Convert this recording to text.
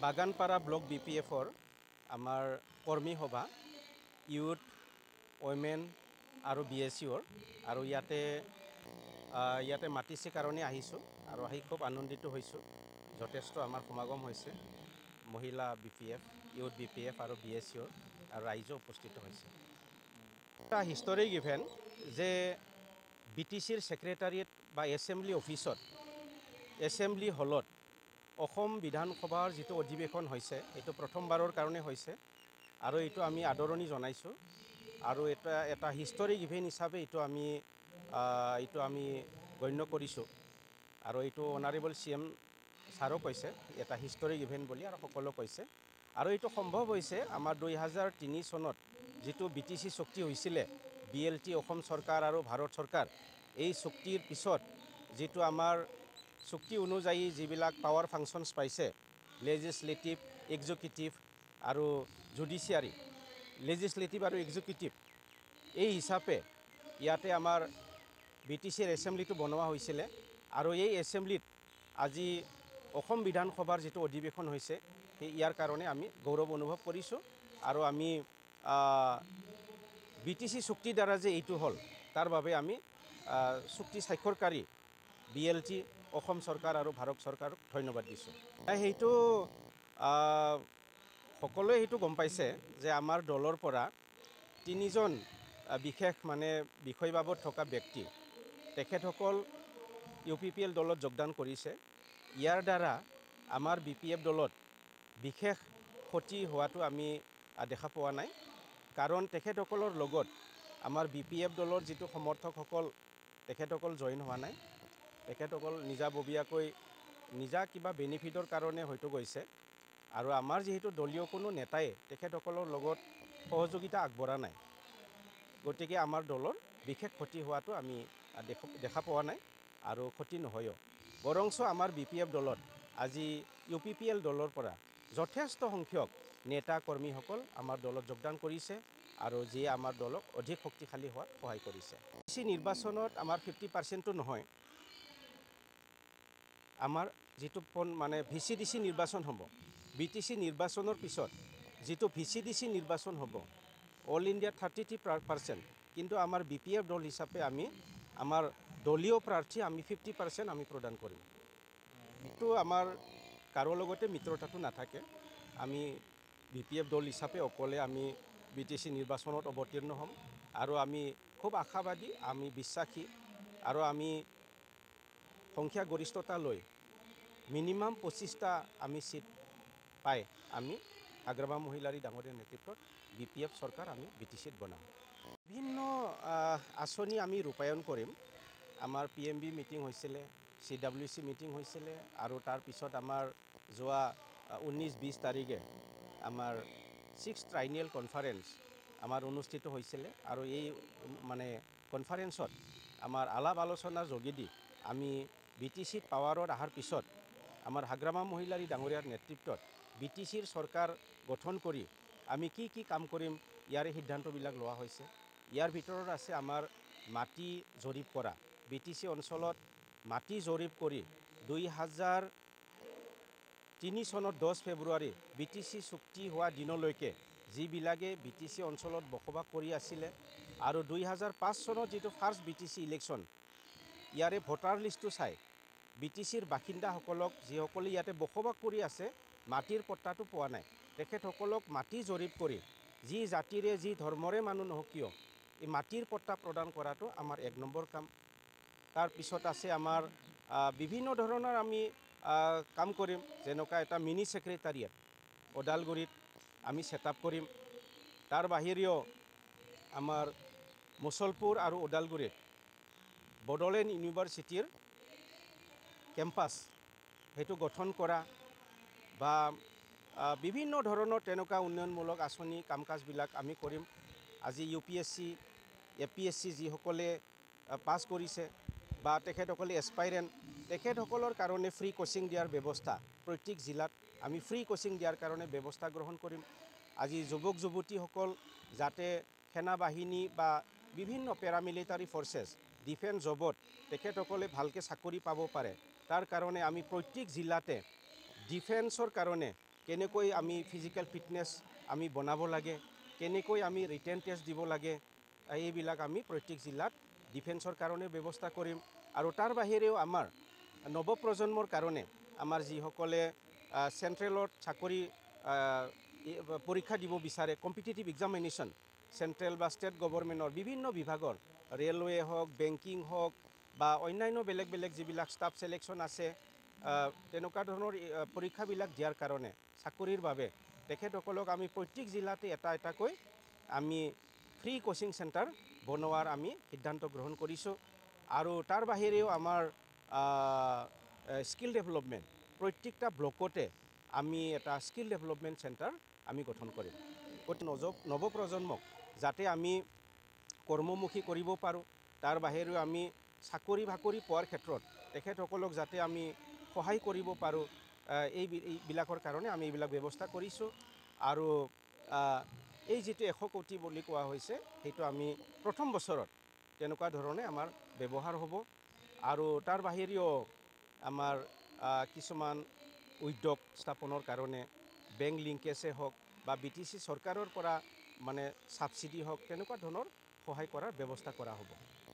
Baganpara block BPFৰ আমাৰ কৰ্মী সভা ইউথ ওমেন আৰু BSCৰ আৰু ইয়াতে মাতিছে কাৰণে আহিছোঁ আৰু আহি খুব আনন্দিত হৈছোঁ। যথেষ্ট আমাৰ সমাগম হৈছে মহিলা BPF, ইউথ BPF আৰু BSCৰ আৰু ৰাইজো উপস্থিত হৈছে। এটা হিষ্টৰিক ইভেণ্ট যে BTCৰ ছেক্ৰেটাৰিয়েট বা এছেম্বলি অফিচত এছেম্বলি হলত অসম বিধানসভাৰ যিটো অধিৱেশন হৈছে এইটো প্ৰথমবাৰৰ কাৰণে হৈছে আৰু এইটো আমি আদৰণি জনাইছোঁ আৰু এটা হিষ্টৰিক ইভেণ্ট হিচাপে এইটো আমি গণ্য কৰিছোঁ আৰু এইটো অনাৰেবল CM ছাৰো কৈছে এটা হিষ্টৰিক ইভেণ্ট বুলি আৰু সকলো কৈছে আৰু এইটো সম্ভৱ হৈছে আমাৰ 2003 চনত যিটো BTC চুক্তি হৈছিলে BLT অসম চৰকাৰ আৰু ভাৰত চৰকাৰ এই চুক্তিৰ পিছত যিটো আমাৰ চুক্তি অনুযায়ী যিবিলাক পাৱাৰ ফাংচনছ পাইছে লেজিসলেটিভ এক্সিকিউটিভ আৰু জুডিচিয়াৰী লেজিসলেটিভ আৰু এক্সিকিউটিভ এই হিচাপে ইয়াতে আমাৰ BTCৰ এছেম্বলিটো বনোৱা হৈছিলে আৰু এই এছেম্বলিত আজি অসম বিধানসভাৰ যিটো অধিৱেশন হৈছে ইয়াৰ কাৰণে আমি গৌৰৱ অনুভৱ কৰিছোঁ আৰু আমি BTC চুক্তিৰ দ্বাৰা যে এইটো হ'ল তাৰ বাবে আমি চুক্তি স্বাক্ষৰকাৰী BLT অসম চৰকাৰ আৰু ভাৰত চৰকাৰক ধন্যবাদ দিছোঁ। সেইটো সকলোৱে সেইটো গম পাইছে যে আমাৰ দলৰ পৰা তিনিজন বিশেষ বিষয়বাবত থকা ব্যক্তি তেখেতসকল UPPL দলত যোগদান কৰিছে। ইয়াৰ দ্বাৰা আমাৰ BPF দলত বিশেষ ক্ষতি হোৱাটো আমি দেখা পোৱা নাই কাৰণ তেখেতসকলৰ লগত আমাৰ BPF দলৰ যিটো সমৰ্থকসকল তেখেতসকল জইন হোৱা নাই। তেখেতসকল নিজাববীয়াকৈ কিবা বেনিফিটৰ কাৰণে হয়তো গৈছে আৰু আমাৰ যিহেতু দলীয় কোনো নেতাই তেখেতসকলৰ লগত সহযোগিতা আগবঢ়া নাই গতিকে আমাৰ দলৰ বিশেষ ক্ষতি হোৱাটো আমি দেখা পোৱা নাই আৰু ক্ষতি নহয়ও বৰংচ আমাৰ BPF দলত আজি UPPL দলৰ পৰা যথেষ্ট সংখ্যক নেতা কৰ্মীসকল আমাৰ দলত যোগদান কৰিছে আৰু যিয়ে আমাৰ দলক অধিক শক্তিশালী হোৱাত সহায় কৰিছে। নিৰ্বাচনত আমাৰ 50%টো নহয় আমাৰ যিটো VCDC নিৰ্বাচন হ'ব BTC নিৰ্বাচনৰ পিছত যিটো VCDC নিৰ্বাচন হ'ব অল ইণ্ডিয়া 33% কিন্তু আমাৰ BPF দল হিচাপে আমাৰ দলীয় প্ৰাৰ্থী আমি 50% আমি প্ৰদান কৰিম। এইটো আমাৰ কাৰো লগতে মিত্ৰতাটো নাথাকে আমি BPF দল হিচাপে অকলে আমি BTC নিৰ্বাচনত অৱতীৰ্ণ হ'ম আৰু আমি খুব আশাবাদী আমি বিশ্বাসী আৰু আমি সংখ্যাগৰিষ্ঠতা লৈ মিনিমাম 25টা আমি সিট পাই আমি হাগ্ৰামা মহিলাৰী ডাঙৰীয়াৰ নেতৃত্বত BPF চৰকাৰ আমি BTCত বনাম। বিভিন্ন আঁচনি আমি ৰূপায়ণ কৰিম। আমাৰ PMB মিটিং হৈছিলে CWC মিটিং হৈছিলে আৰু তাৰপিছত আমাৰ যোৱা 19-20 তাৰিখে আমাৰ 6th ট্ৰাইনিয়েল কনফাৰেন্স আমাৰ অনুষ্ঠিত হৈছিলে আৰু এই কনফাৰেন্সত আমাৰ আলাপ আলোচনাৰ যোগেদি আমি BTCত পাৱাৰত অহাৰ পিছত আমাৰ হাগ্ৰামা মহিলাৰী ডাঙৰীয়াৰ নেতৃত্বত BTCৰ চৰকাৰ গঠন কৰি আমি কি কাম কৰিম ইয়াৰে সিদ্ধান্তবিলাক লোৱা হৈছে। ইয়াৰ ভিতৰত আছে আমাৰ মাটি জৰীপ কৰা BTC অঞ্চলত মাটি জৰীপ কৰি 2003 চনত 10 ফেব্ৰুৱাৰী BTC চুক্তি হোৱা দিনলৈকে যিবিলাকে BTC অঞ্চলত বসবাস কৰি আছিলে আৰু 2005 চনত যিটো ফাৰ্ষ্ট BTC ইলেকশ্যন ইয়াৰে ভোটাৰ লিষ্টটো চাই BTCৰ বাসিন্দাসকলক যিসকলে ইয়াতে বসবাস কৰি আছে মাটিৰ পট্টাটো পোৱা নাই তেখেতসকলক মাটি জৰীপ কৰি যি জাতিৰে যি ধৰ্মৰে মানুহ নহওক কিয় এই মাটিৰ পট্টা প্ৰদান কৰাটো আমাৰ 1 নম্বৰ কাম। তাৰপিছত আছে আমাৰ বিভিন্ন ধৰণৰ আমি কাম কৰিম যেনেকুৱা এটা মিনি ছেক্ৰেটাৰিয়েট ওদালগুৰিত আমি ছেটআপ কৰিম। তাৰ বাহিৰেও আমাৰ মুছলপুৰ আৰু ওদালগুৰিত বড়োলেণ্ড ইউনিভাৰ্চিটিৰ কেম্পাছ সেইটো গঠন কৰা বা বিভিন্ন ধৰণৰ তেনেকুৱা উন্নয়নমূলক আঁচনি কাম কাজবিলাক আমি কৰিম। আজি UPSC APSC যিসকলে পাছ কৰিছে বা তেখেতসকলে এছপাইৰেণ্ট তেখেতসকলৰ কাৰণে ফ্ৰী কোচিং দিয়াৰ ব্যৱস্থা প্ৰত্যেক জিলাত আমি ফ্ৰী কোচিং দিয়াৰ কাৰণে ব্যৱস্থা গ্ৰহণ কৰিম। আজি যুৱক যুৱতীসকল যাতে সেনা বাহিনী বা বিভিন্ন পেৰামিলিটাৰী ফৰ্চেছ ডিফেন্স জবত তেখেতসকলে ভালকৈ চাকৰি পাব পাৰে তাৰ কাৰণে আমি প্ৰত্যেক জিলাতে ডিফেন্সৰ কাৰণে কেনেকৈ আমি ফিজিকেল ফিটনেছ আমি বনাব লাগে, কেনেকৈ আমি ৰিটেন টেষ্ট দিব লাগে, এইবিলাক আমি প্ৰত্যেক জিলাত ডিফেন্সৰ কাৰণে ব্যৱস্থা কৰিম। আৰু তাৰ বাহিৰেও আমাৰ নৱপ্ৰজন্মৰ কাৰণে আমাৰ যিসকলে চেণ্ট্ৰেলত চাকৰি পৰীক্ষা দিব বিচাৰে, কম্পিটিটিভ এক্সামিনেশ্যন চেণ্ট্ৰেল বা ষ্টেট গভৰ্ণমেণ্টৰ বিভিন্ন বিভাগৰ, ৰেলৱে হওক, বেংকিং হওক বা অন্যান্য বেলেগ বেলেগ যিবিলাক ষ্টাফ ছিলেকশ্যন আছে, তেনেকুৱা ধৰণৰ পৰীক্ষাবিলাক দিয়াৰ কাৰণে চাকৰিৰ বাবে তেখেতসকলক আমি প্ৰত্যেক জিলাতে এটা এটাকৈ আমি ফ্ৰী কোচিং চেণ্টাৰ বনোৱাৰ আমি সিদ্ধান্ত গ্ৰহণ কৰিছোঁ। আৰু তাৰ বাহিৰেও আমাৰ স্কিল ডেভেলপমেণ্ট প্ৰত্যেকটা ব্লকতে আমি এটা স্কিল ডেভেলপমেণ্ট চেণ্টাৰ আমি গঠন কৰিম। নৱপ্ৰজন্মক যাতে আমি কৰ্মমুখী কৰিব পাৰোঁ, তাৰ বাহিৰেও আমি চাকৰি বাকৰি পোৱাৰ ক্ষেত্ৰত তেখেতসকলক যাতে আমি সহায় কৰিব পাৰোঁ, এইবিলাকৰ কাৰণে আমি এইবিলাক ব্যৱস্থা কৰিছোঁ। আৰু এই যিটো 100 কোটি বুলি কোৱা হৈছে, সেইটো আমি প্ৰথম বছৰত তেনেকুৱা ধৰণে আমাৰ ব্যৱহাৰ হ'ব। আৰু তাৰ বাহিৰেও আমাৰ কিছুমান উদ্যোগ স্থাপনৰ কাৰণে বেংক লিংকেজে হওক বা BTC চৰকাৰৰ পৰা মানে ছাবচিডি হওক, তেনেকুৱা ধৰণৰ সহায় কৰাৰ ব্যৱস্থা কৰা হ'ব।